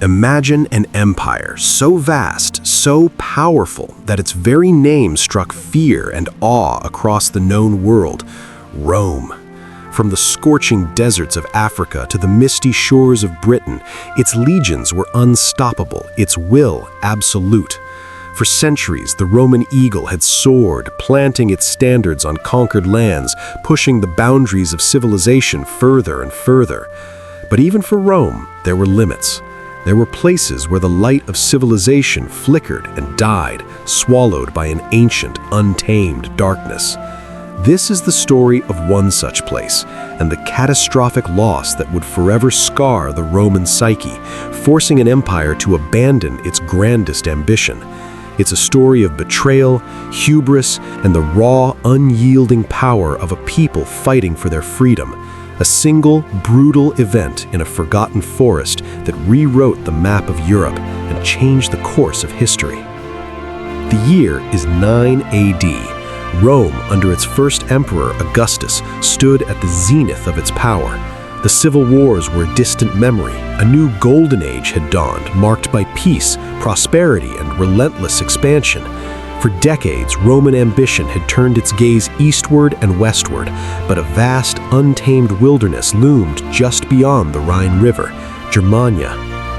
Imagine an empire so vast, so powerful, that its very name struck fear and awe across the known world: Rome. From the scorching deserts of Africa to the misty shores of Britain, its legions were unstoppable, its will absolute. For centuries, the Roman eagle had soared, planting its standards on conquered lands, pushing the boundaries of civilization further and further. But even for Rome, there were limits. There were places where the light of civilization flickered and died, swallowed by an ancient, untamed darkness. This is the story of one such place, and the catastrophic loss that would forever scar the Roman psyche, forcing an empire to abandon its grandest ambition. It's a story of betrayal, hubris, and the raw, unyielding power of a people fighting for their freedom. A single, brutal event in a forgotten forest that rewrote the map of Europe and changed the course of history. The year is 9 AD. Rome, under its first emperor, Augustus, stood at the zenith of its power. The civil wars were a distant memory. A new golden age had dawned, marked by peace, prosperity, and relentless expansion. For decades, Roman ambition had turned its gaze eastward and westward, but a vast, untamed wilderness loomed just beyond the Rhine River, Germania,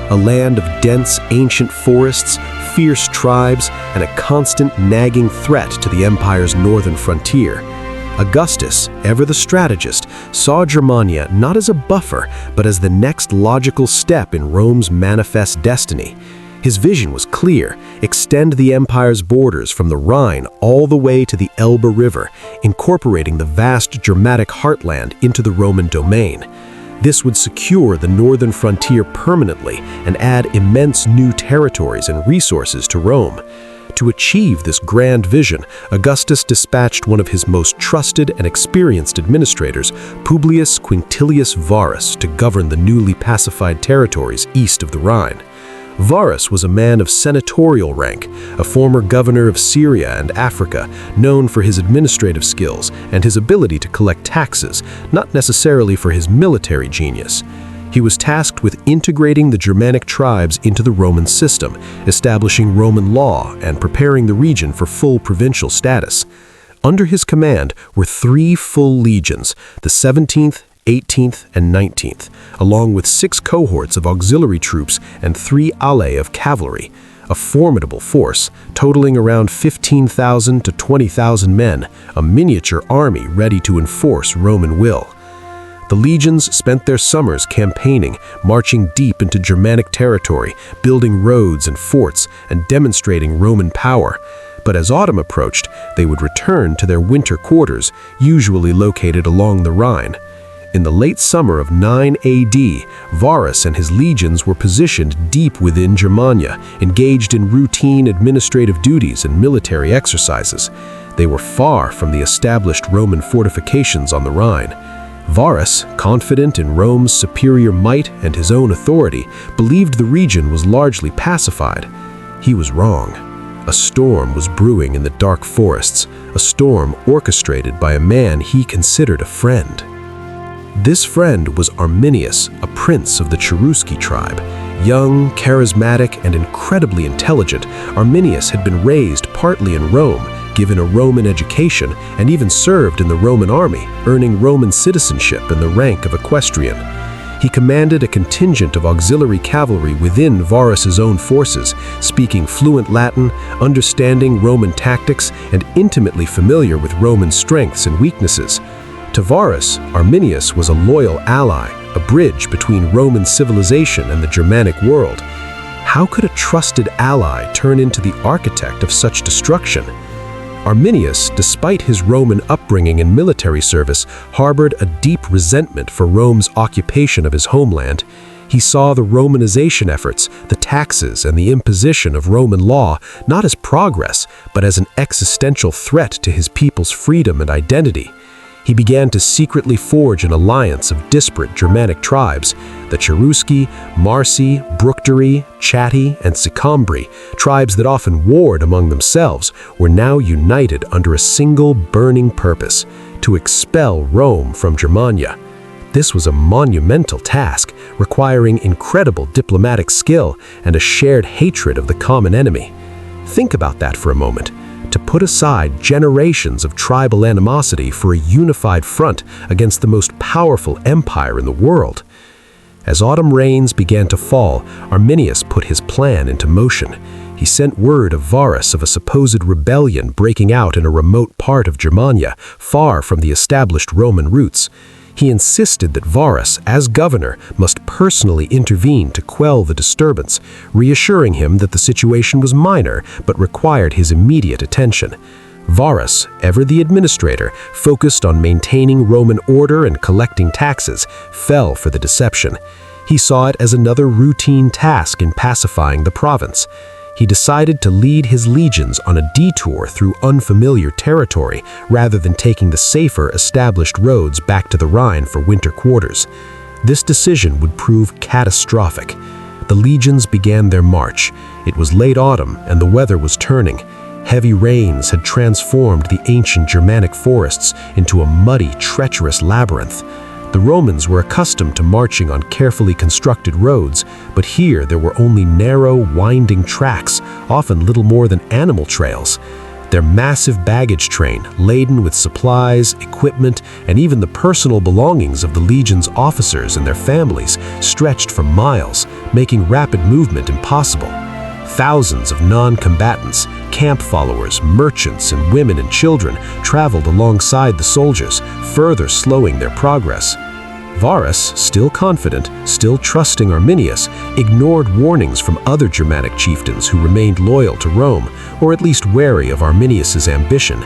a land of dense, ancient forests, fierce tribes, and a constant, nagging threat to the empire's northern frontier. Augustus, ever the strategist, saw Germania not as a buffer, but as the next logical step in Rome's manifest destiny. His vision was clear: extend the empire's borders from the Rhine all the way to the Elbe River, incorporating the vast Germanic heartland into the Roman domain. This would secure the northern frontier permanently and add immense new territories and resources to Rome. To achieve this grand vision, Augustus dispatched one of his most trusted and experienced administrators, Publius Quinctilius Varus, to govern the newly pacified territories east of the Rhine. Varus was a man of senatorial rank, a former governor of Syria and Africa, known for his administrative skills and his ability to collect taxes, not necessarily for his military genius. He was tasked with integrating the Germanic tribes into the Roman system, establishing Roman law, and preparing the region for full provincial status. Under his command were 3 full legions, the 17th, 18th, and 19th, along with 6 cohorts of auxiliary troops and 3 alae of cavalry, a formidable force, totaling around 15,000 to 20,000 men, a miniature army ready to enforce Roman will. The legions spent their summers campaigning, marching deep into Germanic territory, building roads and forts, and demonstrating Roman power. But as autumn approached, they would return to their winter quarters, usually located along the Rhine. In the late summer of 9 AD, Varus and his legions were positioned deep within Germania, engaged in routine administrative duties and military exercises. They were far from the established Roman fortifications on the Rhine. Varus, confident in Rome's superior might and his own authority, believed the region was largely pacified. He was wrong. A storm was brewing in the dark forests, a storm orchestrated by a man he considered a friend. This friend was Arminius, a prince of the Cherusci tribe. Young, charismatic, and incredibly intelligent, Arminius had been raised partly in Rome, given a Roman education, and even served in the Roman army, earning Roman citizenship and the rank of equestrian. He commanded a contingent of auxiliary cavalry within Varus's own forces, speaking fluent Latin, understanding Roman tactics, and intimately familiar with Roman strengths and weaknesses. To Varus, Arminius was a loyal ally, a bridge between Roman civilization and the Germanic world. How could a trusted ally turn into the architect of such destruction? Arminius, despite his Roman upbringing and military service, harbored a deep resentment for Rome's occupation of his homeland. He saw the Romanization efforts, the taxes, and the imposition of Roman law not as progress, but as an existential threat to his people's freedom and identity. He began to secretly forge an alliance of disparate Germanic tribes. The Cherusci, Marsi, Bructeri, Chatti, and Sicambri, tribes that often warred among themselves, were now united under a single burning purpose: to expel Rome from Germania. This was a monumental task, requiring incredible diplomatic skill and a shared hatred of the common enemy. Think about that for a moment. To put aside generations of tribal animosity for a unified front against the most powerful empire in the world. As autumn rains began to fall, Arminius put his plan into motion. He sent word of Varus of a supposed rebellion breaking out in a remote part of Germania, far from the established Roman roots. He insisted that Varus, as governor, must personally intervene to quell the disturbance, reassuring him that the situation was minor but required his immediate attention. Varus, ever the administrator, focused on maintaining Roman order and collecting taxes, fell for the deception. He saw it as another routine task in pacifying the province. He decided to lead his legions on a detour through unfamiliar territory rather than taking the safer established roads back to the Rhine for winter quarters. This decision would prove catastrophic. The legions began their march. It was late autumn and the weather was turning. Heavy rains had transformed the ancient Germanic forests into a muddy, treacherous labyrinth. The Romans were accustomed to marching on carefully constructed roads, but here there were only narrow, winding tracks, often little more than animal trails. Their massive baggage train, laden with supplies, equipment, and even the personal belongings of the legion's officers and their families, stretched for miles, making rapid movement impossible. Thousands of non-combatants, camp followers, merchants, and women and children traveled alongside the soldiers, further slowing their progress. Varus, still confident, still trusting Arminius, ignored warnings from other Germanic chieftains who remained loyal to Rome, or at least wary of Arminius's ambition.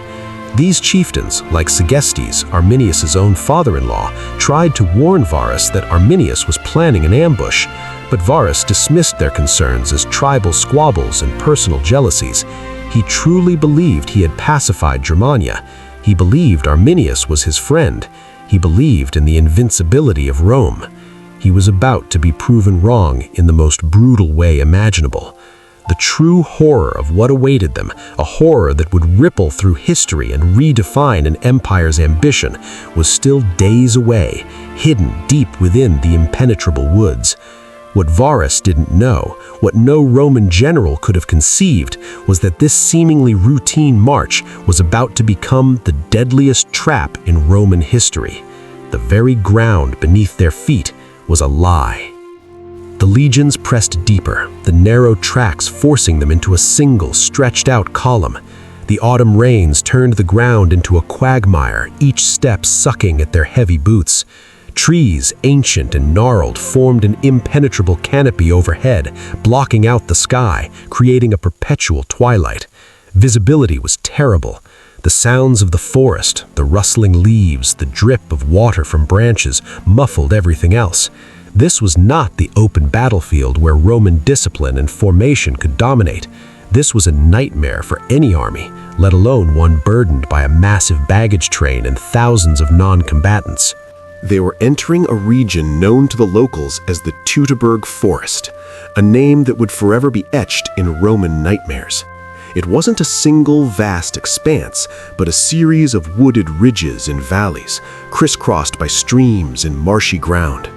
These chieftains, like Segestes, Arminius's own father-in-law, tried to warn Varus that Arminius was planning an ambush, but Varus dismissed their concerns as tribal squabbles and personal jealousies. He truly believed he had pacified Germania. He believed Arminius was his friend. He believed in the invincibility of Rome. He was about to be proven wrong in the most brutal way imaginable. The true horror of what awaited them, a horror that would ripple through history and redefine an empire's ambition, was still days away, hidden deep within the impenetrable woods. What Varus didn't know, what no Roman general could have conceived, was that this seemingly routine march was about to become the deadliest trap in Roman history. The very ground beneath their feet was a lie. The legions pressed deeper, the narrow tracks forcing them into a single, stretched-out column. The autumn rains turned the ground into a quagmire, each step sucking at their heavy boots. Trees, ancient and gnarled, formed an impenetrable canopy overhead, blocking out the sky, creating a perpetual twilight. Visibility was terrible. The sounds of the forest, the rustling leaves, the drip of water from branches muffled everything else. This was not the open battlefield where Roman discipline and formation could dominate. This was a nightmare for any army, let alone one burdened by a massive baggage train and thousands of non-combatants. They were entering a region known to the locals as the Teutoburg Forest, a name that would forever be etched in Roman nightmares. It wasn't a single vast expanse, but a series of wooded ridges and valleys, crisscrossed by streams and marshy ground.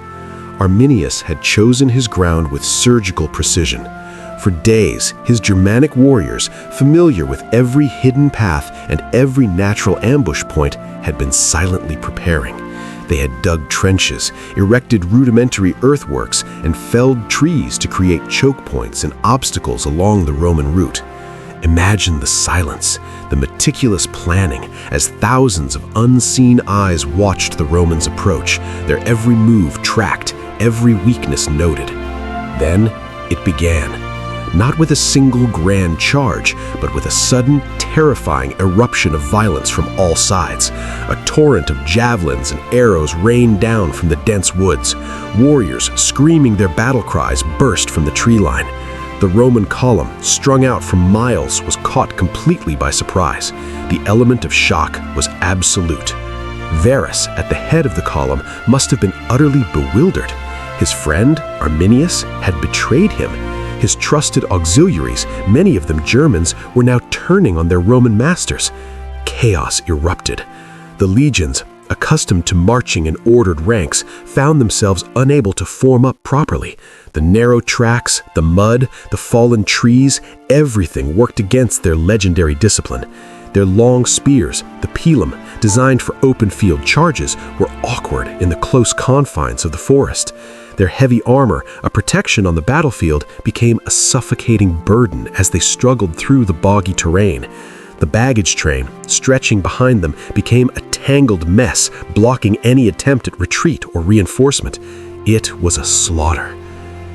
Arminius had chosen his ground with surgical precision. For days, his Germanic warriors, familiar with every hidden path and every natural ambush point, had been silently preparing. They had dug trenches, erected rudimentary earthworks, and felled trees to create choke points and obstacles along the Roman route. Imagine the silence, the meticulous planning, as thousands of unseen eyes watched the Romans approach, their every move tracked, every weakness noted. Then it began. Not with a single grand charge, but with a sudden, terrifying eruption of violence from all sides. A torrent of javelins and arrows rained down from the dense woods. Warriors, screaming their battle cries, burst from the tree line. The Roman column, strung out for miles, was caught completely by surprise. The element of shock was absolute. Varus, at the head of the column, must have been utterly bewildered. His friend, Arminius, had betrayed him. His trusted auxiliaries, many of them Germans, were now turning on their Roman masters. Chaos erupted. The legions, accustomed to marching in ordered ranks, found themselves unable to form up properly. The narrow tracks, the mud, the fallen trees, everything worked against their legendary discipline. Their long spears, the pilum, designed for open field charges, were awkward in the close confines of the forest. Their heavy armor, a protection on the battlefield, became a suffocating burden as they struggled through the boggy terrain. The baggage train, stretching behind them, became a tangled mess, blocking any attempt at retreat or reinforcement. It was a slaughter.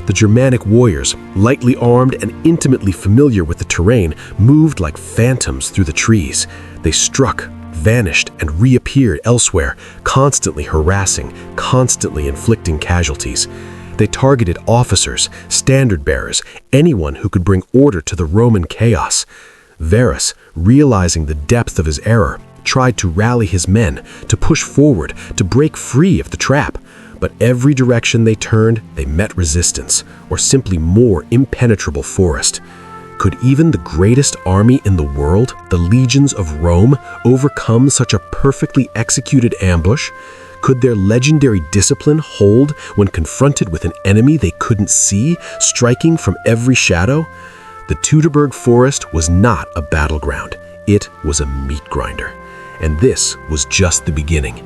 The Germanic warriors, lightly armed and intimately familiar with the terrain, moved like phantoms through the trees. They struck, vanished, and reappeared elsewhere, constantly harassing, constantly inflicting casualties. They targeted officers, standard-bearers, anyone who could bring order to the Roman chaos. Varus, realizing the depth of his error, tried to rally his men, to push forward, to break free of the trap. But every direction they turned, they met resistance, or simply more impenetrable forest. Could even the greatest army in the world, the legions of Rome, overcome such a perfectly executed ambush? Could their legendary discipline hold when confronted with an enemy they couldn't see, striking from every shadow? The Teutoburg Forest was not a battleground. It was a meat grinder. And this was just the beginning.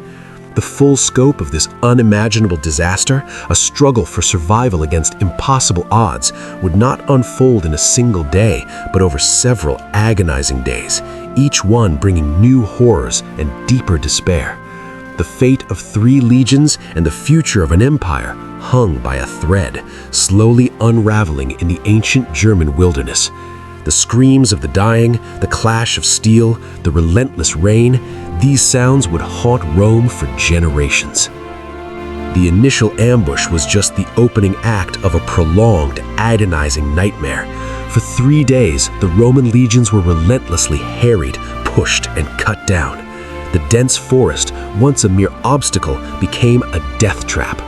The full scope of this unimaginable disaster, a struggle for survival against impossible odds, would not unfold in a single day, but over several agonizing days, each one bringing new horrors and deeper despair. The fate of 3 legions and the future of an empire hung by a thread, slowly unraveling in the ancient German wilderness. The screams of the dying, the clash of steel, the relentless rain, these sounds would haunt Rome for generations. The initial ambush was just the opening act of a prolonged, agonizing nightmare. For 3 days, the Roman legions were relentlessly harried, pushed, and cut down. The dense forest, once a mere obstacle, became a death trap.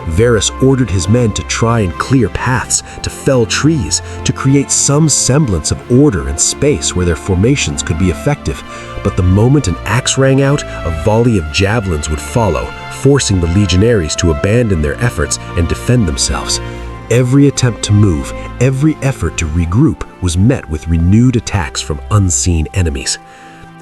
Varus ordered his men to try and clear paths, to fell trees, to create some semblance of order and space where their formations could be effective. But the moment an axe rang out, a volley of javelins would follow, forcing the legionaries to abandon their efforts and defend themselves. Every attempt to move, every effort to regroup was met with renewed attacks from unseen enemies.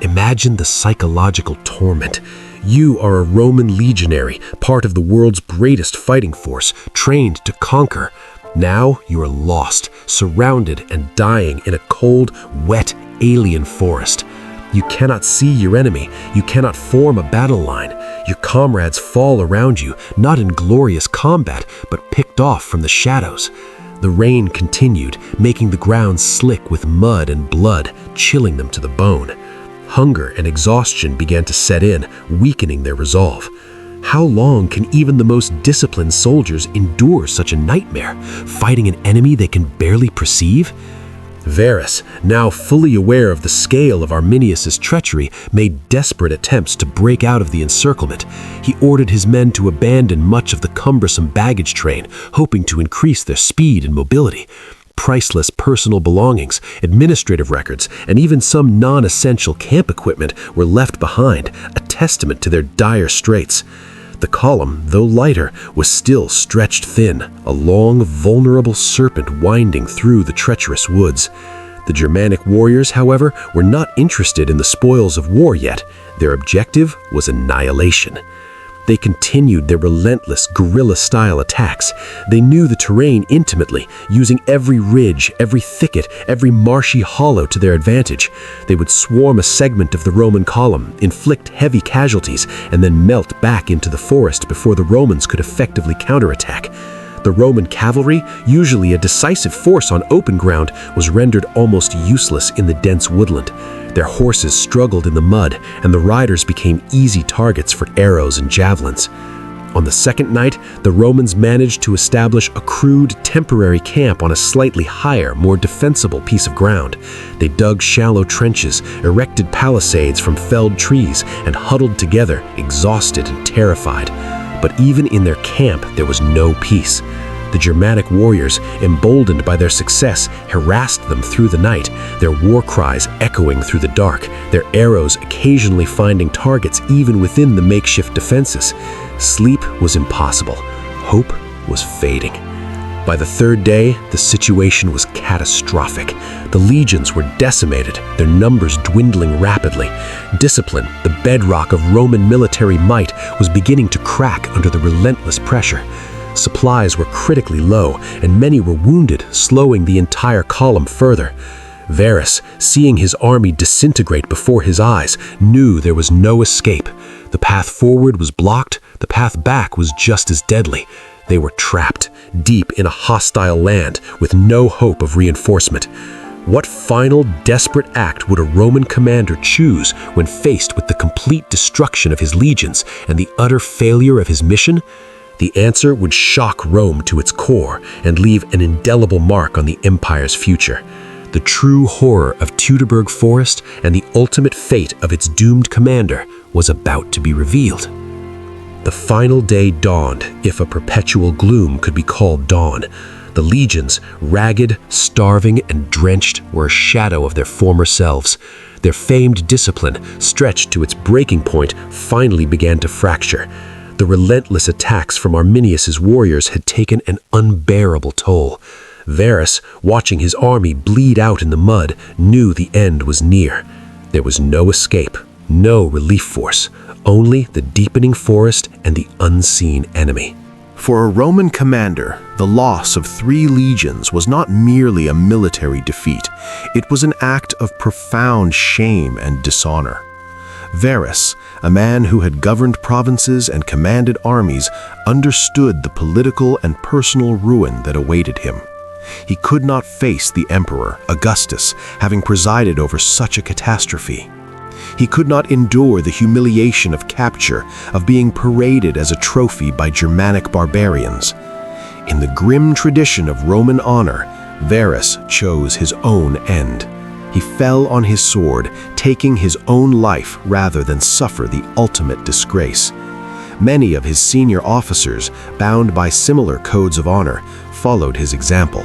Imagine the psychological torment. You are a Roman legionary, part of the world's greatest fighting force, trained to conquer. Now you are lost, surrounded and dying in a cold, wet, alien forest. You cannot see your enemy. You cannot form a battle line. Your comrades fall around you, not in glorious combat, but picked off from the shadows. The rain continued, making the ground slick with mud and blood, chilling them to the bone. Hunger and exhaustion began to set in, weakening their resolve. How long can even the most disciplined soldiers endure such a nightmare, fighting an enemy they can barely perceive? Varus, now fully aware of the scale of Arminius' treachery, made desperate attempts to break out of the encirclement. He ordered his men to abandon much of the cumbersome baggage train, hoping to increase their speed and mobility. Priceless personal belongings, administrative records, and even some non-essential camp equipment were left behind, a testament to their dire straits. The column, though lighter, was still stretched thin, a long, vulnerable serpent winding through the treacherous woods. The Germanic warriors, however, were not interested in the spoils of war yet. Their objective was annihilation. They continued their relentless guerrilla-style attacks. They knew the terrain intimately, using every ridge, every thicket, every marshy hollow to their advantage. They would swarm a segment of the Roman column, inflict heavy casualties, and then melt back into the forest before the Romans could effectively counterattack. The Roman cavalry, usually a decisive force on open ground, was rendered almost useless in the dense woodland. Their horses struggled in the mud, and the riders became easy targets for arrows and javelins. On the second night, the Romans managed to establish a crude, temporary camp on a slightly higher, more defensible piece of ground. They dug shallow trenches, erected palisades from felled trees, and huddled together, exhausted and terrified. But even in their camp, there was no peace. The Germanic warriors, emboldened by their success, harassed them through the night, their war cries echoing through the dark, their arrows occasionally finding targets even within the makeshift defenses. Sleep was impossible. Hope was fading. By the third day, the situation was catastrophic. The legions were decimated, their numbers dwindling rapidly. Discipline, the bedrock of Roman military might, was beginning to crack under the relentless pressure. Supplies were critically low, and many were wounded, slowing the entire column further. Varus, seeing his army disintegrate before his eyes, knew there was no escape. The path forward was blocked, the path back was just as deadly. They were trapped, deep in a hostile land, with no hope of reinforcement. What final desperate act would a Roman commander choose when faced with the complete destruction of his legions and the utter failure of his mission? The answer would shock Rome to its core and leave an indelible mark on the empire's future. The true horror of Teutoburg Forest and the ultimate fate of its doomed commander was about to be revealed. The final day dawned, if a perpetual gloom could be called dawn. The legions, ragged, starving, and drenched, were a shadow of their former selves. Their famed discipline, stretched to its breaking point, finally began to fracture. The relentless attacks from Arminius's warriors had taken an unbearable toll. Varus, watching his army bleed out in the mud, knew the end was near. There was no escape, no relief force, only the deepening forest and the unseen enemy. For a Roman commander, the loss of 3 legions was not merely a military defeat. It was an act of profound shame and dishonor. Varus, a man who had governed provinces and commanded armies, understood the political and personal ruin that awaited him. He could not face the Emperor Augustus, having presided over such a catastrophe. He could not endure the humiliation of capture, of being paraded as a trophy by Germanic barbarians. In the grim tradition of Roman honor, Varus chose his own end. He fell on his sword, taking his own life rather than suffer the ultimate disgrace. Many of his senior officers, bound by similar codes of honor, followed his example.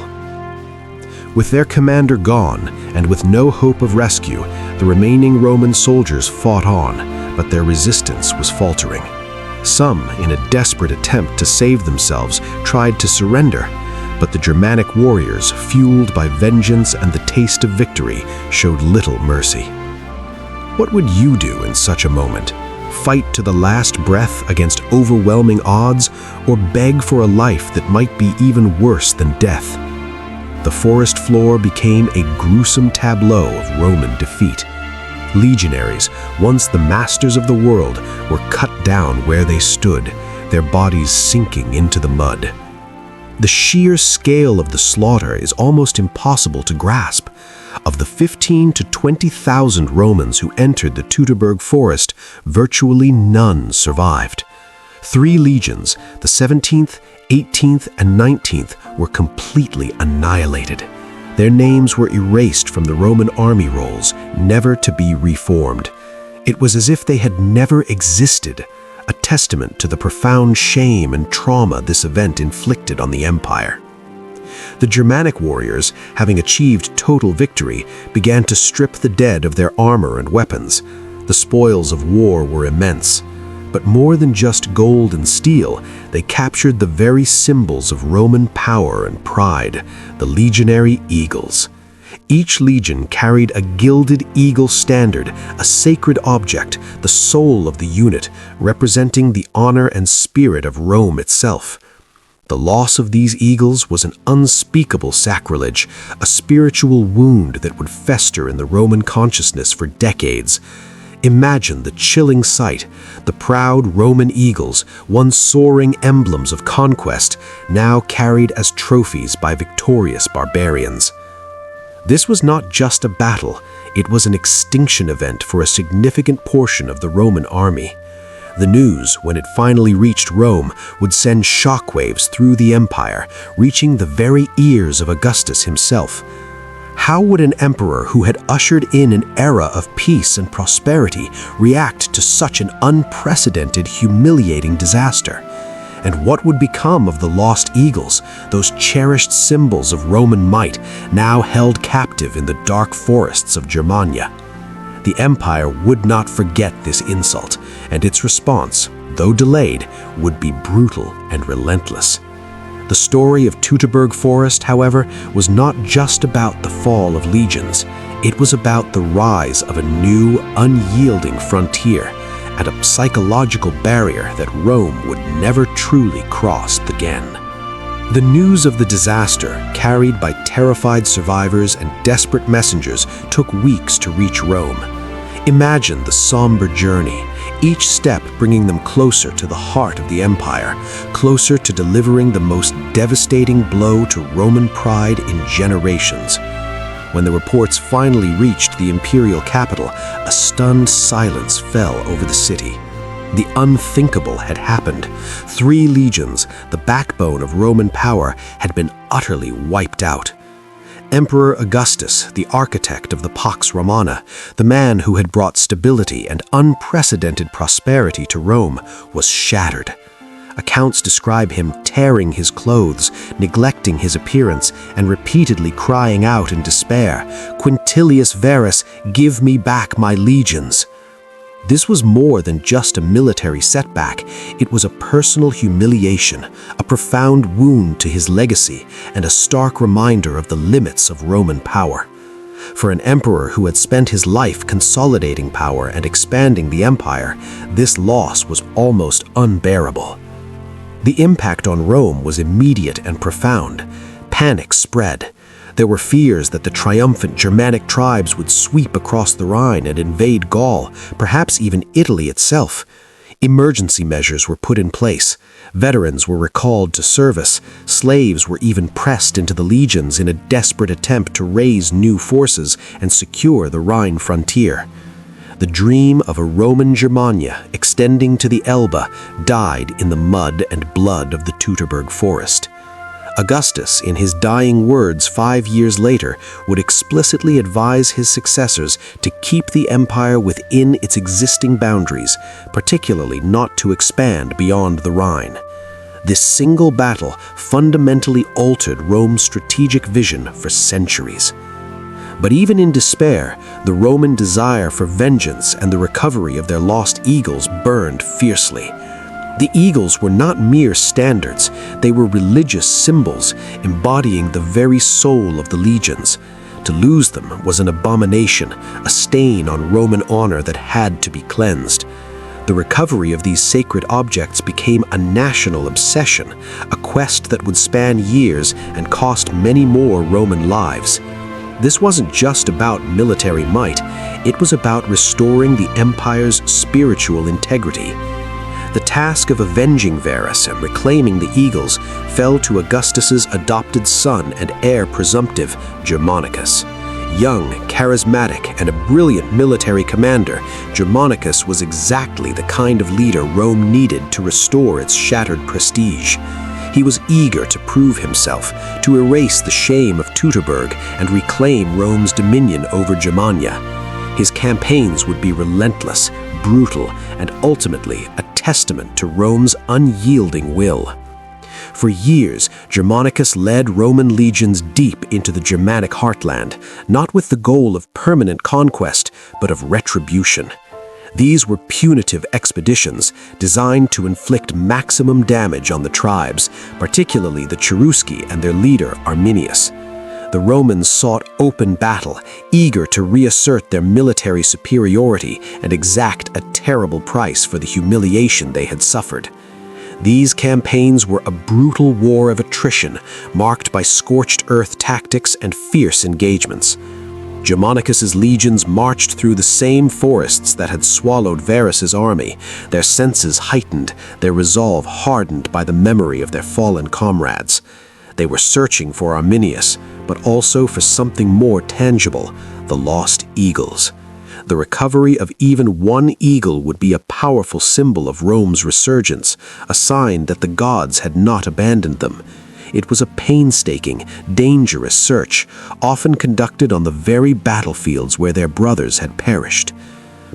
With their commander gone, and with no hope of rescue, the remaining Roman soldiers fought on, but their resistance was faltering. Some, in a desperate attempt to save themselves, tried to surrender, but the Germanic warriors, fueled by vengeance and the taste of victory, showed little mercy. What would you do in such a moment? Fight to the last breath against overwhelming odds, or beg for a life that might be even worse than death? The forest floor became a gruesome tableau of Roman defeat. Legionaries, once the masters of the world, were cut down where they stood, their bodies sinking into the mud. The sheer scale of the slaughter is almost impossible to grasp. Of the 15,000 to 20,000 Romans who entered the Teutoburg Forest, virtually none survived. 3 legions, the 17th, 18th, and 19th, were completely annihilated. Their names were erased from the Roman army rolls, never to be reformed. It was as if they had never existed, a testament to the profound shame and trauma this event inflicted on the empire. The Germanic warriors, having achieved total victory, began to strip the dead of their armor and weapons. The spoils of war were immense. But more than just gold and steel, they captured the very symbols of Roman power and pride, the legionary eagles. Each legion carried a gilded eagle standard, a sacred object, the soul of the unit, representing the honor and spirit of Rome itself. The loss of these eagles was an unspeakable sacrilege, a spiritual wound that would fester in the Roman consciousness for decades. Imagine the chilling sight, the proud Roman eagles, once soaring emblems of conquest, now carried as trophies by victorious barbarians. This was not just a battle, it was an extinction event for a significant portion of the Roman army. The news, when it finally reached Rome, would send shockwaves through the empire, reaching the very ears of Augustus himself. How would an emperor who had ushered in an era of peace and prosperity react to such an unprecedented, humiliating disaster? And what would become of the lost eagles, those cherished symbols of Roman might, now held captive in the dark forests of Germania? The empire would not forget this insult, and its response, though delayed, would be brutal and relentless. The story of Teutoburg Forest, however, was not just about the fall of legions. It was about the rise of a new, unyielding frontier and a psychological barrier that Rome would never truly cross again. The news of the disaster, carried by terrified survivors and desperate messengers, took weeks to reach Rome. Imagine the somber journey, each step bringing them closer to the heart of the empire, closer to delivering the most devastating blow to Roman pride in generations. When the reports finally reached the imperial capital, a stunned silence fell over the city. The unthinkable had happened. 3 legions, the backbone of Roman power, had been utterly wiped out. Emperor Augustus, the architect of the Pax Romana, the man who had brought stability and unprecedented prosperity to Rome, was shattered. Accounts describe him tearing his clothes, neglecting his appearance, and repeatedly crying out in despair, "Quintilius Verus, give me back my legions." This was more than just a military setback. It was a personal humiliation, a profound wound to his legacy, and a stark reminder of the limits of Roman power. For an emperor who had spent his life consolidating power and expanding the empire, this loss was almost unbearable. The impact on Rome was immediate and profound. Panic spread. There were fears that the triumphant Germanic tribes would sweep across the Rhine and invade Gaul, perhaps even Italy itself. Emergency measures were put in place. Veterans were recalled to service. Slaves were even pressed into the legions in a desperate attempt to raise new forces and secure the Rhine frontier. The dream of a Roman Germania extending to the Elbe died in the mud and blood of the Teutoburg Forest. Augustus, in his dying words 5 years later, would explicitly advise his successors to keep the empire within its existing boundaries, particularly not to expand beyond the Rhine. This single battle fundamentally altered Rome's strategic vision for centuries. But even in despair, the Roman desire for vengeance and the recovery of their lost eagles burned fiercely. The eagles were not mere standards, they were religious symbols embodying the very soul of the legions. To lose them was an abomination, a stain on Roman honor that had to be cleansed. The recovery of these sacred objects became a national obsession, a quest that would span years and cost many more Roman lives. This wasn't just about military might, it was about restoring the empire's spiritual integrity. The task of avenging Verus and reclaiming the eagles fell to Augustus's adopted son and heir presumptive, Germanicus. Young, charismatic, and a brilliant military commander, Germanicus was exactly the kind of leader Rome needed to restore its shattered prestige. He was eager to prove himself, to erase the shame of Teutoburg and reclaim Rome's dominion over Germania. His campaigns would be relentless, brutal, and ultimately a testament to Rome's unyielding will. For years, Germanicus led Roman legions deep into the Germanic heartland, not with the goal of permanent conquest, but of retribution. These were punitive expeditions designed to inflict maximum damage on the tribes, particularly the Cherusci and their leader, Arminius. The Romans sought open battle, eager to reassert their military superiority and exact a terrible price for the humiliation they had suffered. These campaigns were a brutal war of attrition, marked by scorched earth tactics and fierce engagements. Germanicus's legions marched through the same forests that had swallowed Verus's army, their senses heightened, their resolve hardened by the memory of their fallen comrades. They were searching for Arminius, but also for something more tangible, the lost eagles. The recovery of even one eagle would be a powerful symbol of Rome's resurgence, a sign that the gods had not abandoned them. It was a painstaking, dangerous search, often conducted on the very battlefields where their brothers had perished.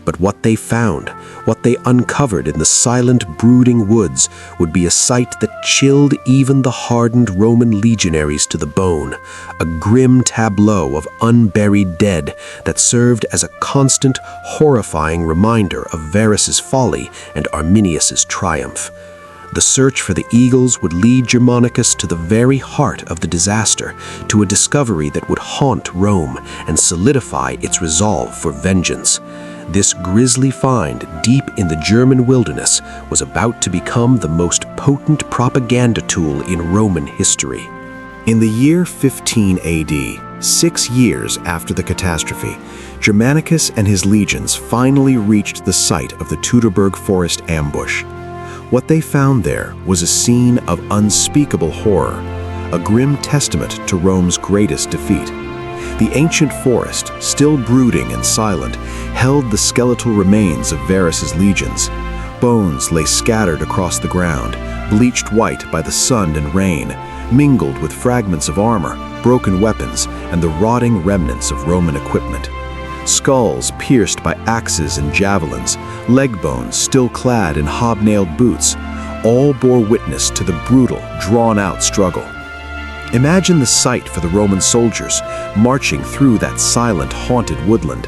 But what they found, what they uncovered in the silent, brooding woods, would be a sight that chilled even the hardened Roman legionaries to the bone, a grim tableau of unburied dead that served as a constant, horrifying reminder of Varus's folly and Arminius's triumph. The search for the eagles would lead Germanicus to the very heart of the disaster, to a discovery that would haunt Rome and solidify its resolve for vengeance. This grisly find deep in the German wilderness was about to become the most potent propaganda tool in Roman history. In the year 15 AD, 6 years after the catastrophe, Germanicus and his legions finally reached the site of the Teutoburg Forest ambush. What they found there was a scene of unspeakable horror, a grim testament to Rome's greatest defeat. The ancient forest, still brooding and silent, held the skeletal remains of Varus's legions. Bones lay scattered across the ground, bleached white by the sun and rain, mingled with fragments of armor, broken weapons, and the rotting remnants of Roman equipment. Skulls pierced by axes and javelins, leg bones still clad in hobnailed boots, all bore witness to the brutal, drawn-out struggle. Imagine the sight for the Roman soldiers marching through that silent, haunted woodland.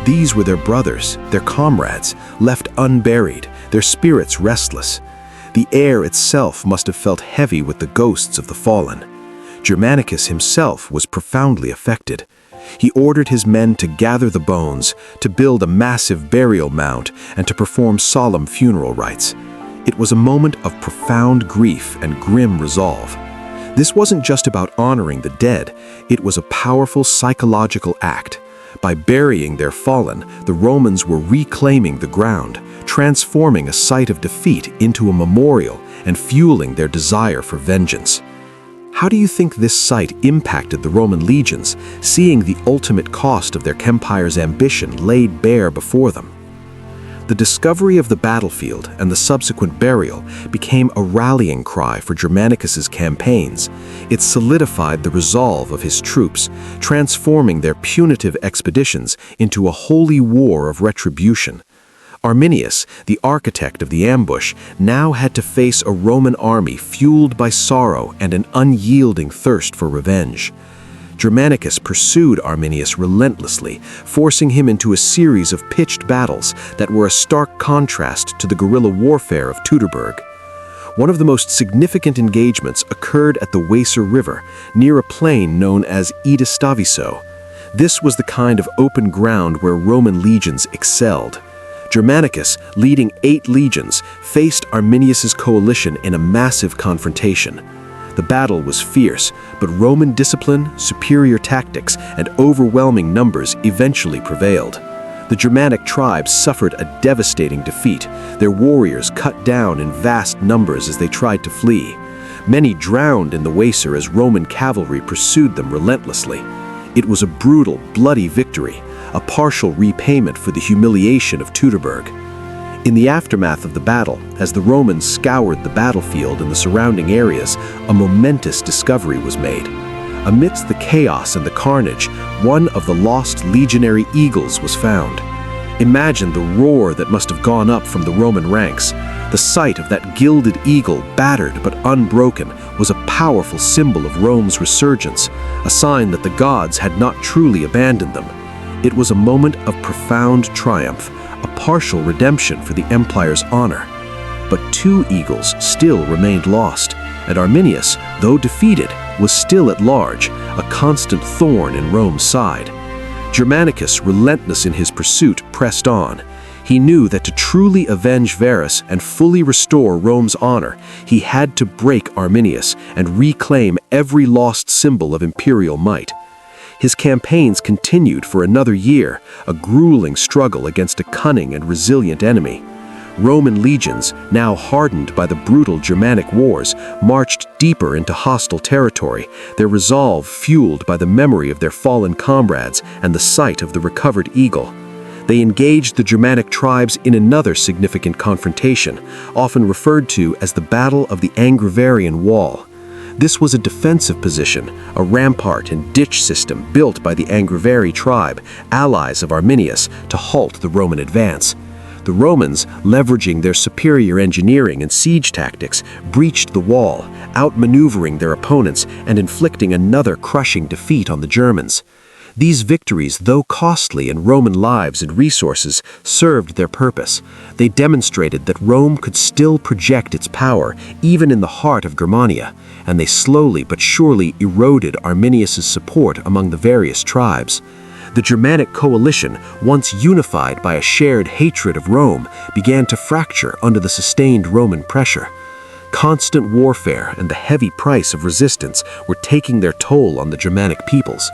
These were their brothers, their comrades, left unburied, their spirits restless. The air itself must have felt heavy with the ghosts of the fallen. Germanicus himself was profoundly affected. He ordered his men to gather the bones, to build a massive burial mound, and to perform solemn funeral rites. It was a moment of profound grief and grim resolve. This wasn't just about honoring the dead, it was a powerful psychological act. By burying their fallen, the Romans were reclaiming the ground, transforming a site of defeat into a memorial and fueling their desire for vengeance. How do you think this site impacted the Roman legions, seeing the ultimate cost of their empire's ambition laid bare before them? The discovery of the battlefield and the subsequent burial became a rallying cry for Germanicus's campaigns. It solidified the resolve of his troops, transforming their punitive expeditions into a holy war of retribution. Arminius, the architect of the ambush, now had to face a Roman army fueled by sorrow and an unyielding thirst for revenge. Germanicus pursued Arminius relentlessly, forcing him into a series of pitched battles that were a stark contrast to the guerrilla warfare of Teutoburg. One of the most significant engagements occurred at the Weser River, near a plain known as Staviso. This was the kind of open ground where Roman legions excelled. Germanicus, leading 8 legions, faced Arminius's coalition in a massive confrontation. The battle was fierce, but Roman discipline, superior tactics, and overwhelming numbers eventually prevailed. The Germanic tribes suffered a devastating defeat, their warriors cut down in vast numbers as they tried to flee. Many drowned in the Weser as Roman cavalry pursued them relentlessly. It was a brutal, bloody victory, a partial repayment for the humiliation of Teutoburg. In the aftermath of the battle, as the Romans scoured the battlefield and the surrounding areas, a momentous discovery was made. Amidst the chaos and the carnage, one of the lost legionary eagles was found. Imagine the roar that must have gone up from the Roman ranks. The sight of that gilded eagle, battered but unbroken, was a powerful symbol of Rome's resurgence, a sign that the gods had not truly abandoned them. It was a moment of profound triumph, a partial redemption for the empire's honor. But 2 eagles still remained lost, and Arminius, though defeated, was still at large, a constant thorn in Rome's side. Germanicus, relentless in his pursuit, pressed on. He knew that to truly avenge Varus and fully restore Rome's honor, he had to break Arminius and reclaim every lost symbol of imperial might. His campaigns continued for another year, a grueling struggle against a cunning and resilient enemy. Roman legions, now hardened by the brutal Germanic wars, marched deeper into hostile territory, their resolve fueled by the memory of their fallen comrades and the sight of the recovered eagle. They engaged the Germanic tribes in another significant confrontation, often referred to as the Battle of the Angevarian Wall. This was a defensive position, a rampart and ditch system built by the Angeveri tribe, allies of Arminius, to halt the Roman advance. The Romans, leveraging their superior engineering and siege tactics, breached the wall, outmaneuvering their opponents and inflicting another crushing defeat on the Germans. These victories, though costly in Roman lives and resources, served their purpose. They demonstrated that Rome could still project its power, even in the heart of Germania, and they slowly but surely eroded Arminius's support among the various tribes. The Germanic coalition, once unified by a shared hatred of Rome, began to fracture under the sustained Roman pressure. Constant warfare and the heavy price of resistance were taking their toll on the Germanic peoples.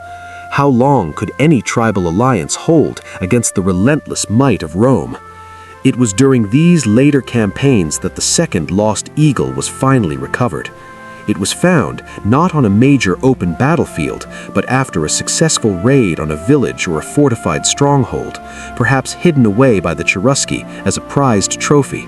How long could any tribal alliance hold against the relentless might of Rome? It was during these later campaigns that the second lost eagle was finally recovered. It was found not on a major open battlefield, but after a successful raid on a village or a fortified stronghold, perhaps hidden away by the Cherusci as a prized trophy.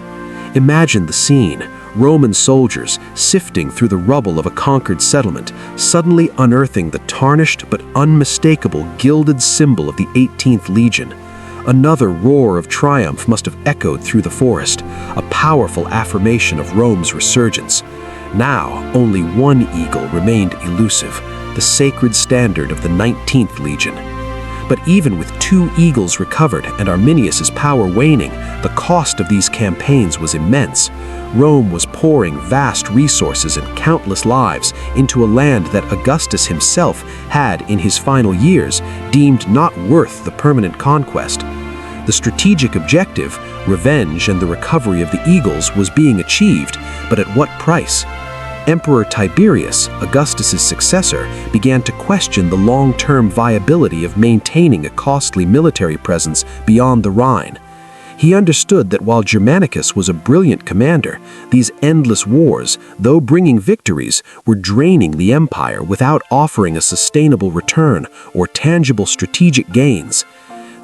Imagine the scene. Roman soldiers, sifting through the rubble of a conquered settlement, suddenly unearthing the tarnished but unmistakable gilded symbol of the 18th Legion. Another roar of triumph must have echoed through the forest, a powerful affirmation of Rome's resurgence. Now, only one eagle remained elusive, the sacred standard of the 19th Legion. But even with 2 eagles recovered and Arminius's power waning, the cost of these campaigns was immense. Rome was pouring vast resources and countless lives into a land that Augustus himself had, in his final years, deemed not worth the permanent conquest. The strategic objective, revenge and the recovery of the eagles, was being achieved, but at what price? Emperor Tiberius, Augustus's successor, began to question the long-term viability of maintaining a costly military presence beyond the Rhine. He understood that while Germanicus was a brilliant commander, these endless wars, though bringing victories, were draining the empire without offering a sustainable return or tangible strategic gains.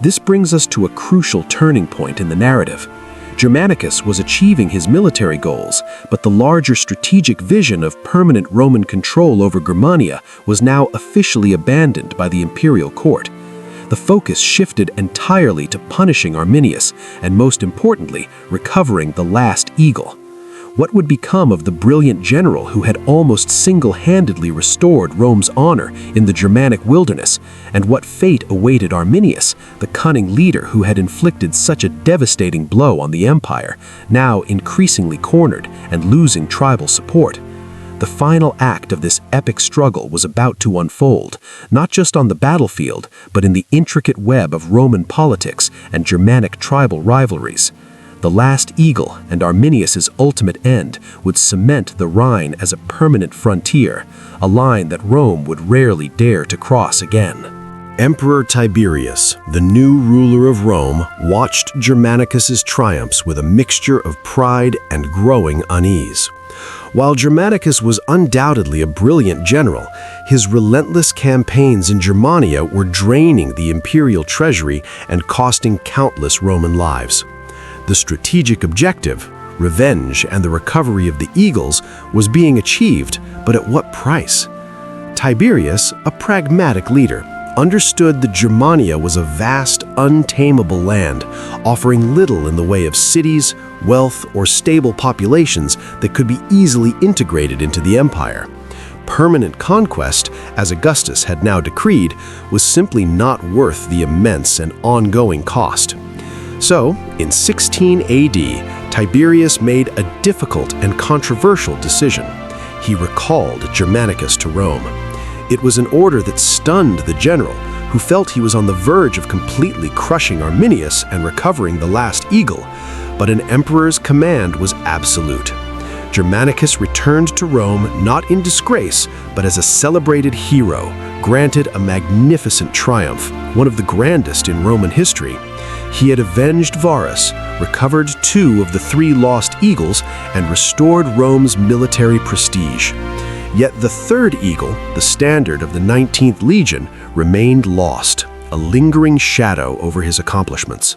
This brings us to a crucial turning point in the narrative. Germanicus was achieving his military goals, but the larger strategic vision of permanent Roman control over Germania was now officially abandoned by the imperial court. The focus shifted entirely to punishing Arminius and, most importantly, recovering the last eagle. What would become of the brilliant general who had almost single-handedly restored Rome's honor in the Germanic wilderness, and what fate awaited Arminius, the cunning leader who had inflicted such a devastating blow on the empire, now increasingly cornered and losing tribal support? The final act of this epic struggle was about to unfold, not just on the battlefield, but in the intricate web of Roman politics and Germanic tribal rivalries. The last eagle and Arminius's ultimate end would cement the Rhine as a permanent frontier, a line that Rome would rarely dare to cross again. Emperor Tiberius, the new ruler of Rome, watched Germanicus's triumphs with a mixture of pride and growing unease. While Germanicus was undoubtedly a brilliant general, his relentless campaigns in Germania were draining the imperial treasury and costing countless Roman lives. The strategic objective, revenge and the recovery of the eagles, was being achieved, but at what price? Tiberius, a pragmatic leader, understood that Germania was a vast, untamable land, offering little in the way of cities, wealth, or stable populations that could be easily integrated into the empire. Permanent conquest, as Augustus had now decreed, was simply not worth the immense and ongoing cost. So, in 16 AD, Tiberius made a difficult and controversial decision. He recalled Germanicus to Rome. It was an order that stunned the general, who felt he was on the verge of completely crushing Arminius and recovering the last eagle, but an emperor's command was absolute. Germanicus returned to Rome not in disgrace, but as a celebrated hero, granted a magnificent triumph, one of the grandest in Roman history. He had avenged Varus, recovered 2 of the 3 lost eagles, and restored Rome's military prestige. Yet the 3rd eagle, the standard of the 19th Legion, remained lost, a lingering shadow over his accomplishments.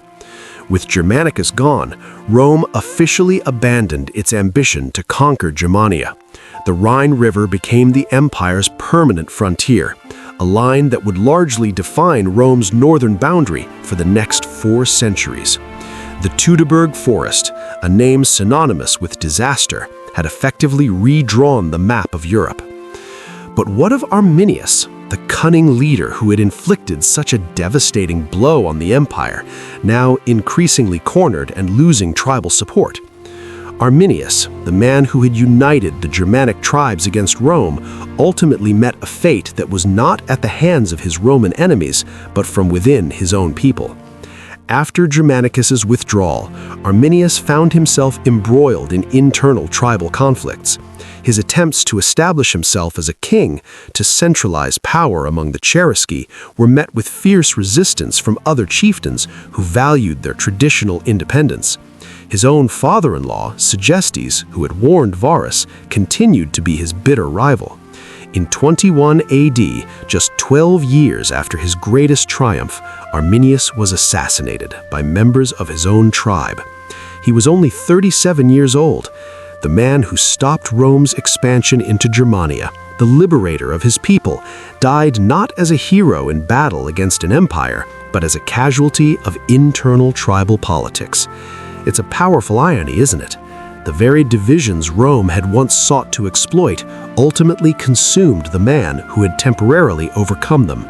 With Germanicus gone, Rome officially abandoned its ambition to conquer Germania. The Rhine River became the empire's permanent frontier, a line that would largely define Rome's northern boundary for the next 4 centuries. The Teutoburg Forest, a name synonymous with disaster, had effectively redrawn the map of Europe. But what of Arminius, the cunning leader who had inflicted such a devastating blow on the empire, now increasingly cornered and losing tribal support? Arminius, the man who had united the Germanic tribes against Rome, ultimately met a fate that was not at the hands of his Roman enemies, but from within his own people. After Germanicus's withdrawal, Arminius found himself embroiled in internal tribal conflicts. His attempts to establish himself as a king, to centralize power among the Cherusci, were met with fierce resistance from other chieftains who valued their traditional independence. His own father-in-law, Segestes, who had warned Varus, continued to be his bitter rival. In 21 AD, just 12 years after his greatest triumph, Arminius was assassinated by members of his own tribe. He was only 37 years old. The man who stopped Rome's expansion into Germania, the liberator of his people, died not as a hero in battle against an empire, but as a casualty of internal tribal politics. It's a powerful irony, isn't it? The very divisions Rome had once sought to exploit ultimately consumed the man who had temporarily overcome them.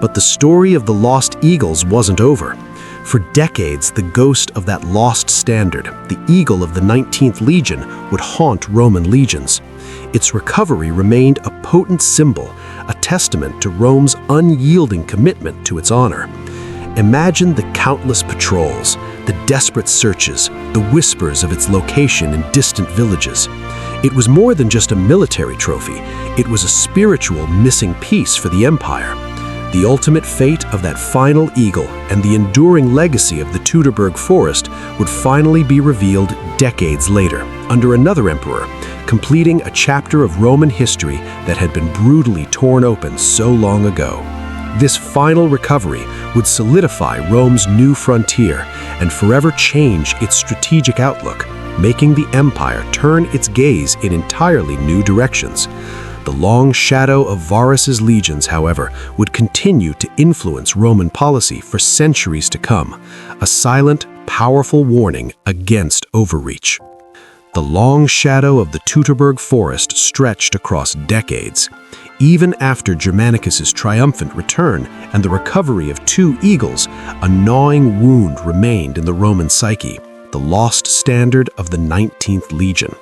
But the story of the lost eagles wasn't over. For decades, the ghost of that lost standard, the eagle of the 19th Legion, would haunt Roman legions. Its recovery remained a potent symbol, a testament to Rome's unyielding commitment to its honor. Imagine the countless patrols, the desperate searches, the whispers of its location in distant villages. It was more than just a military trophy. It was a spiritual missing piece for the empire. The ultimate fate of that final eagle and the enduring legacy of the Teutoburg Forest would finally be revealed decades later, under another emperor, completing a chapter of Roman history that had been brutally torn open so long ago. This final recovery would solidify Rome's new frontier and forever change its strategic outlook, making the empire turn its gaze in entirely new directions. The long shadow of Varus's legions, however, would continue to influence Roman policy for centuries to come, a silent, powerful warning against overreach. The long shadow of the Teutoburg Forest stretched across decades. Even after Germanicus's triumphant return and the recovery of 2 eagles, a gnawing wound remained in the Roman psyche, the lost standard of the 19th Legion.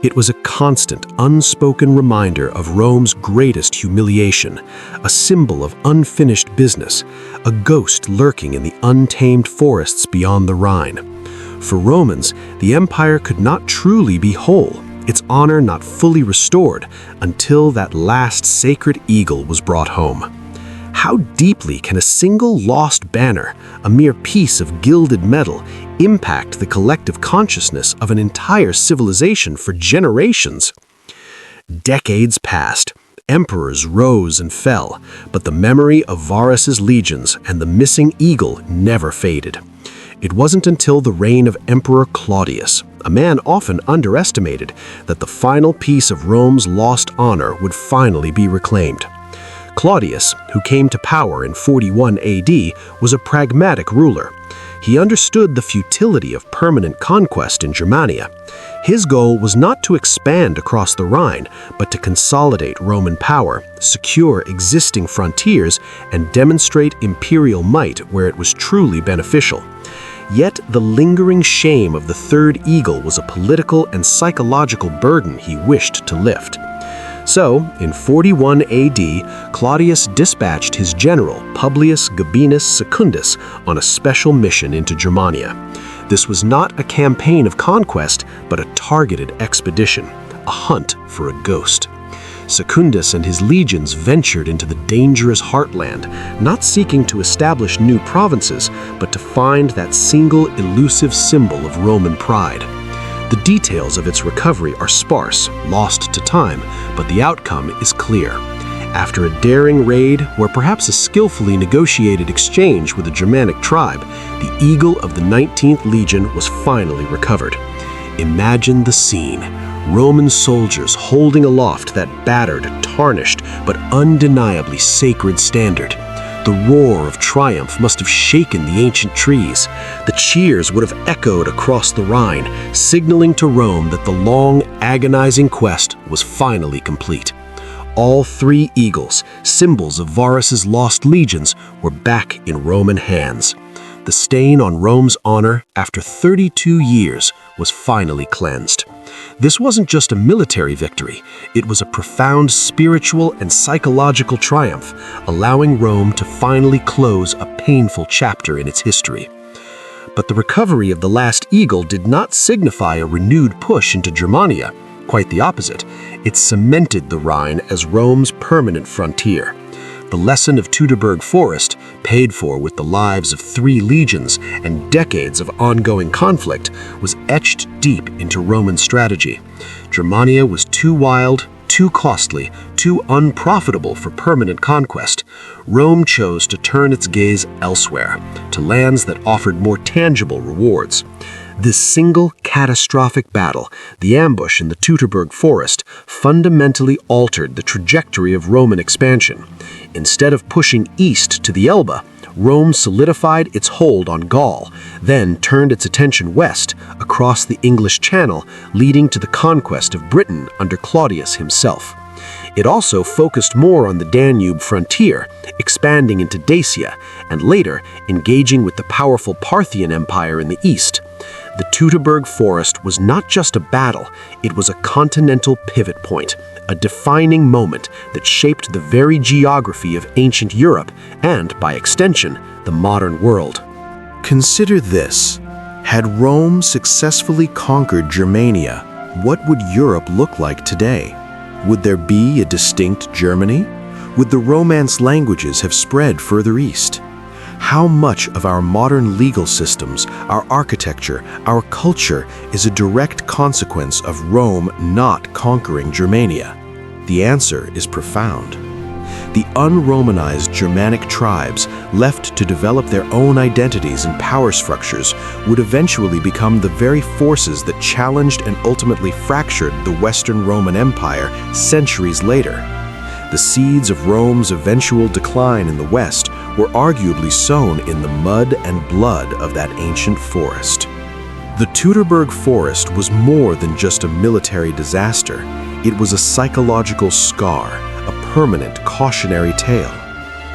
It was a constant, unspoken reminder of Rome's greatest humiliation, a symbol of unfinished business, a ghost lurking in the untamed forests beyond the Rhine. For Romans, the empire could not truly be whole, its honor not fully restored, until that last sacred eagle was brought home. How deeply can a single lost banner, a mere piece of gilded metal, impact the collective consciousness of an entire civilization for generations? Decades passed. Emperors rose and fell, but the memory of Varus's legions and the missing eagle never faded. It wasn't until the reign of Emperor Claudius, a man often underestimated, that the final piece of Rome's lost honor would finally be reclaimed. Claudius, who came to power in 41 AD, was a pragmatic ruler. He understood the futility of permanent conquest in Germania. His goal was not to expand across the Rhine, but to consolidate Roman power, secure existing frontiers, and demonstrate imperial might where it was truly beneficial. Yet the lingering shame of the third eagle was a political and psychological burden he wished to lift. So, in 41 AD, Claudius dispatched his general, Publius Gabinus Secundus, on a special mission into Germania. This was not a campaign of conquest, but a targeted expedition, a hunt for a ghost. Secundus and his legions ventured into the dangerous heartland, not seeking to establish new provinces, but to find that single elusive symbol of Roman pride. The details of its recovery are sparse, lost to time, but the outcome is clear. After a daring raid, or perhaps a skillfully negotiated exchange with a Germanic tribe, the eagle of the 19th Legion was finally recovered. Imagine the scene. Roman soldiers holding aloft that battered, tarnished, but undeniably sacred standard. The roar of triumph must have shaken the ancient trees. The cheers would have echoed across the Rhine, signaling to Rome that the long, agonizing quest was finally complete. All three eagles, symbols of Varus's lost legions, were back in Roman hands. The stain on Rome's honor, after 32 years, was finally cleansed. This wasn't just a military victory, it was a profound spiritual and psychological triumph, allowing Rome to finally close a painful chapter in its history. But the recovery of the last eagle did not signify a renewed push into Germania. Quite the opposite, it cemented the Rhine as Rome's permanent frontier. The lesson of Teutoburg Forest, paid for with the lives of 3 legions and decades of ongoing conflict, was etched deep into Roman strategy. Germania was too wild, too costly, too unprofitable for permanent conquest. Rome chose to turn its gaze elsewhere, to lands that offered more tangible rewards. This single catastrophic battle, the ambush in the Teutoburg Forest, fundamentally altered the trajectory of Roman expansion. Instead of pushing east to the Elbe, Rome solidified its hold on Gaul, then turned its attention west, across the English Channel, leading to the conquest of Britain under Claudius himself. It also focused more on the Danube frontier, expanding into Dacia, and later engaging with the powerful Parthian Empire in the east. The Teutoburg Forest was not just a battle, it was a continental pivot point, a defining moment that shaped the very geography of ancient Europe and, by extension, the modern world. Consider this. Had Rome successfully conquered Germania, what would Europe look like today? Would there be a distinct Germany? Would the Romance languages have spread further east? How much of our modern legal systems, our architecture, our culture is a direct consequence of Rome not conquering Germania? The answer is profound. The un-Romanized Germanic tribes, left to develop their own identities and power structures, would eventually become the very forces that challenged and ultimately fractured the Western Roman Empire centuries later. The seeds of Rome's eventual decline in the West were arguably sown in the mud and blood of that ancient forest. The Teutoburg Forest was more than just a military disaster. It was a psychological scar, a permanent cautionary tale.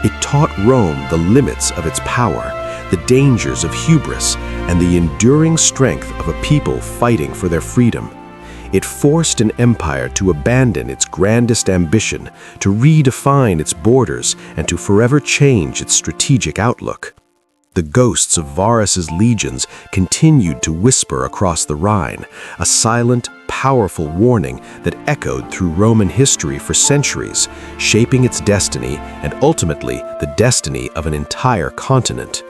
It taught Rome the limits of its power, the dangers of hubris, and the enduring strength of a people fighting for their freedom. It forced an empire to abandon its grandest ambition, to redefine its borders, and to forever change its strategic outlook. The ghosts of Varus's legions continued to whisper across the Rhine, a silent, powerful warning that echoed through Roman history for centuries, shaping its destiny and ultimately the destiny of an entire continent.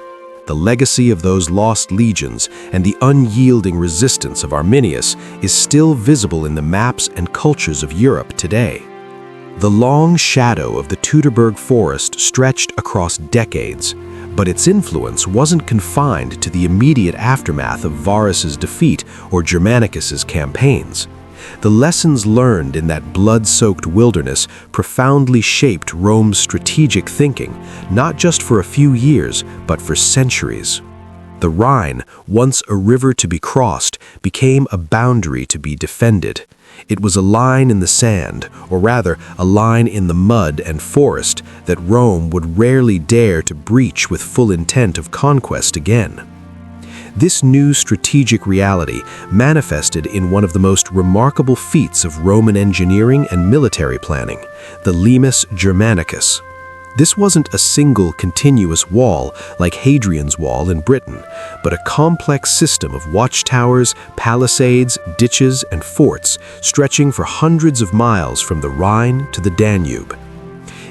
The legacy of those lost legions and the unyielding resistance of Arminius is still visible in the maps and cultures of Europe today. The long shadow of the Teutoburg Forest stretched across decades, but its influence wasn't confined to the immediate aftermath of Varus's defeat or Germanicus's campaigns. The lessons learned in that blood-soaked wilderness profoundly shaped Rome's strategic thinking, not just for a few years, but for centuries. The Rhine, once a river to be crossed, became a boundary to be defended. It was a line in the sand, or rather, a line in the mud and forest that Rome would rarely dare to breach with full intent of conquest again. This new strategic reality manifested in one of the most remarkable feats of Roman engineering and military planning, the Limes Germanicus. This wasn't a single continuous wall like Hadrian's Wall in Britain, but a complex system of watchtowers, palisades, ditches, and forts stretching for hundreds of miles from the Rhine to the Danube.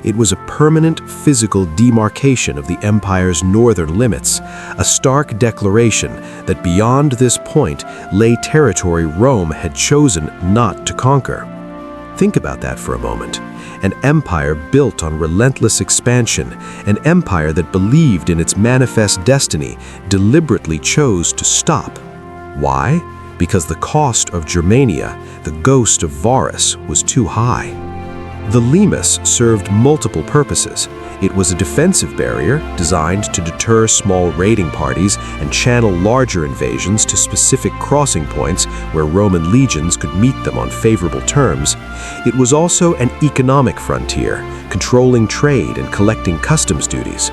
It was a permanent physical demarcation of the empire's northern limits, a stark declaration that beyond this point lay territory Rome had chosen not to conquer. Think about that for a moment. An empire built on relentless expansion, an empire that believed in its manifest destiny, deliberately chose to stop. Why? Because the cost of Germania, the ghost of Varus, was too high. The limes served multiple purposes. It was a defensive barrier designed to deter small raiding parties and channel larger invasions to specific crossing points where Roman legions could meet them on favorable terms. It was also an economic frontier, controlling trade and collecting customs duties.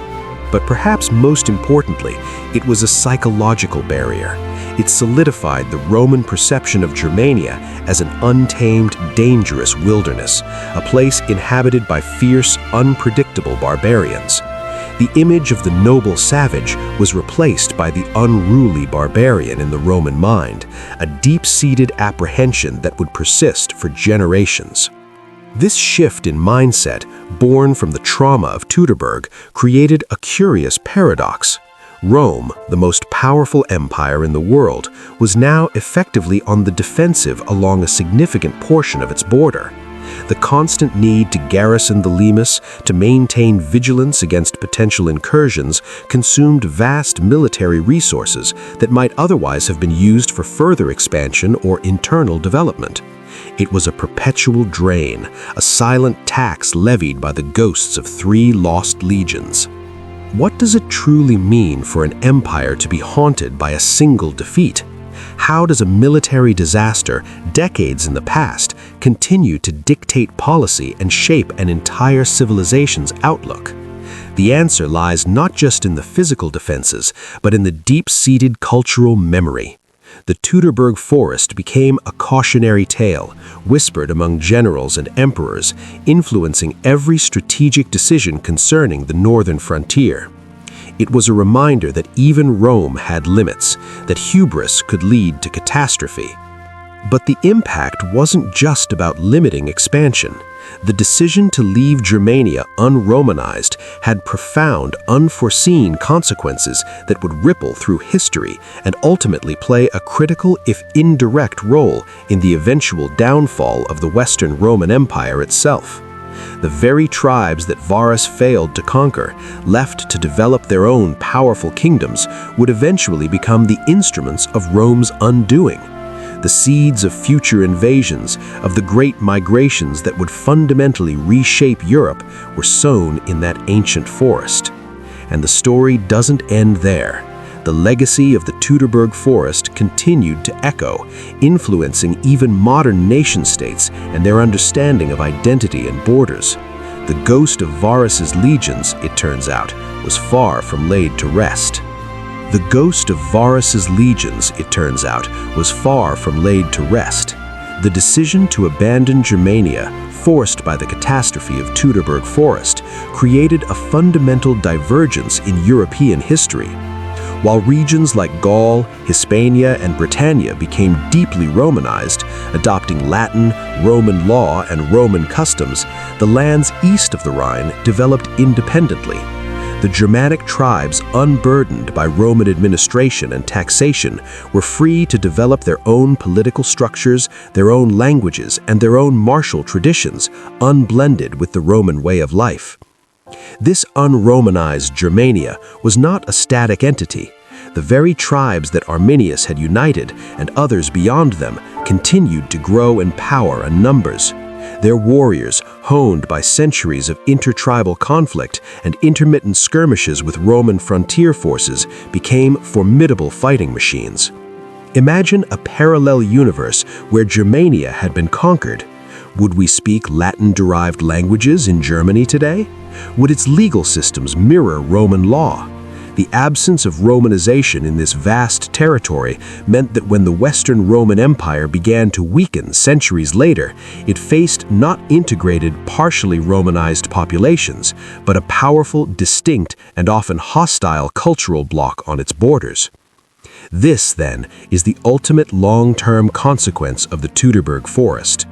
But perhaps most importantly, it was a psychological barrier. It solidified the Roman perception of Germania as an untamed, dangerous wilderness, a place inhabited by fierce, unpredictable barbarians. The image of the noble savage was replaced by the unruly barbarian in the Roman mind, a deep-seated apprehension that would persist for generations. This shift in mindset, born from the trauma of Teutoburg, created a curious paradox. Rome, the most powerful empire in the world, was now effectively on the defensive along a significant portion of its border. The constant need to garrison the limes, to maintain vigilance against potential incursions, consumed vast military resources that might otherwise have been used for further expansion or internal development. It was a perpetual drain, a silent tax levied by the ghosts of 3 lost legions. What does it truly mean for an empire to be haunted by a single defeat? How does a military disaster, decades in the past, continue to dictate policy and shape an entire civilization's outlook? The answer lies not just in the physical defenses, but in the deep-seated cultural memory. The Teutoburg Forest became a cautionary tale, whispered among generals and emperors, influencing every strategic decision concerning the northern frontier. It was a reminder that even Rome had limits, that hubris could lead to catastrophe. But the impact wasn't just about limiting expansion. The decision to leave Germania un-Romanized had profound, unforeseen consequences that would ripple through history and ultimately play a critical, if indirect, role in the eventual downfall of the Western Roman Empire itself. The very tribes that Varus failed to conquer, left to develop their own powerful kingdoms, would eventually become the instruments of Rome's undoing. The seeds of future invasions, of the great migrations that would fundamentally reshape Europe, were sown in that ancient forest. And the story doesn't end there. The legacy of the Teutoburg Forest continued to echo, influencing even modern nation-states and their understanding of identity and borders. The ghost of Varus's legions, it turns out, was far from laid to rest. The ghost of Varus's legions, it turns out, was far from laid to rest. The decision to abandon Germania, forced by the catastrophe of Teutoburg Forest, created a fundamental divergence in European history. While regions like Gaul, Hispania, and Britannia became deeply Romanized, adopting Latin, Roman law, and Roman customs, the lands east of the Rhine developed independently. The Germanic tribes, unburdened by Roman administration and taxation, were free to develop their own political structures, their own languages, and their own martial traditions, unblended with the Roman way of life. This un-Romanized Germania was not a static entity. The very tribes that Arminius had united, and others beyond them, continued to grow in power and numbers. Their warriors, honed by centuries of intertribal conflict and intermittent skirmishes with Roman frontier forces, became formidable fighting machines. Imagine a parallel universe where Germania had been conquered. Would we speak Latin-derived languages in Germany today? Would its legal systems mirror Roman law? The absence of Romanization in this vast territory meant that when the Western Roman Empire began to weaken centuries later, it faced not integrated, partially Romanized populations, but a powerful, distinct, and often hostile cultural bloc on its borders. This, then, is the ultimate long-term consequence of the Teutoburg Forest.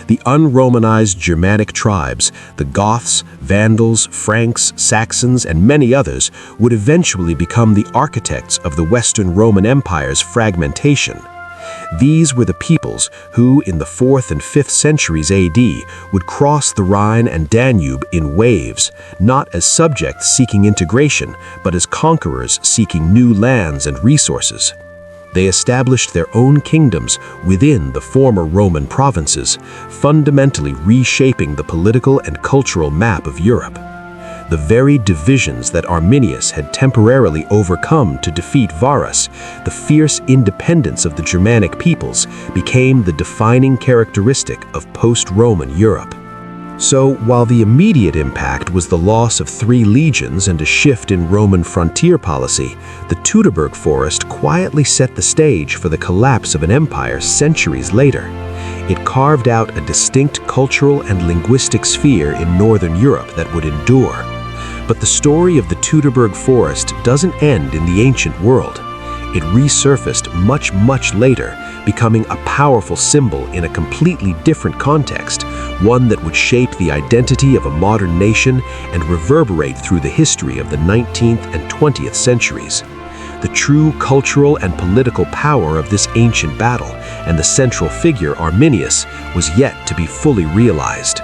The un-Romanized Germanic tribes, the Goths, Vandals, Franks, Saxons, and many others, would eventually become the architects of the Western Roman Empire's fragmentation. These were the peoples who, in the 4th and 5th centuries AD, would cross the Rhine and Danube in waves, not as subjects seeking integration, but as conquerors seeking new lands and resources. They established their own kingdoms within the former Roman provinces, fundamentally reshaping the political and cultural map of Europe. The very divisions that Arminius had temporarily overcome to defeat Varus, the fierce independence of the Germanic peoples, became the defining characteristic of post-Roman Europe. So, while the immediate impact was the loss of 3 legions and a shift in Roman frontier policy, the Teutoburg Forest quietly set the stage for the collapse of an empire centuries later. It carved out a distinct cultural and linguistic sphere in northern Europe that would endure. But the story of the Teutoburg Forest doesn't end in the ancient world. It resurfaced much later, becoming a powerful symbol in a completely different context, one that would shape the identity of a modern nation and reverberate through the history of the 19th and 20th centuries. The true cultural and political power of this ancient battle, and the central figure Arminius, was yet to be fully realized.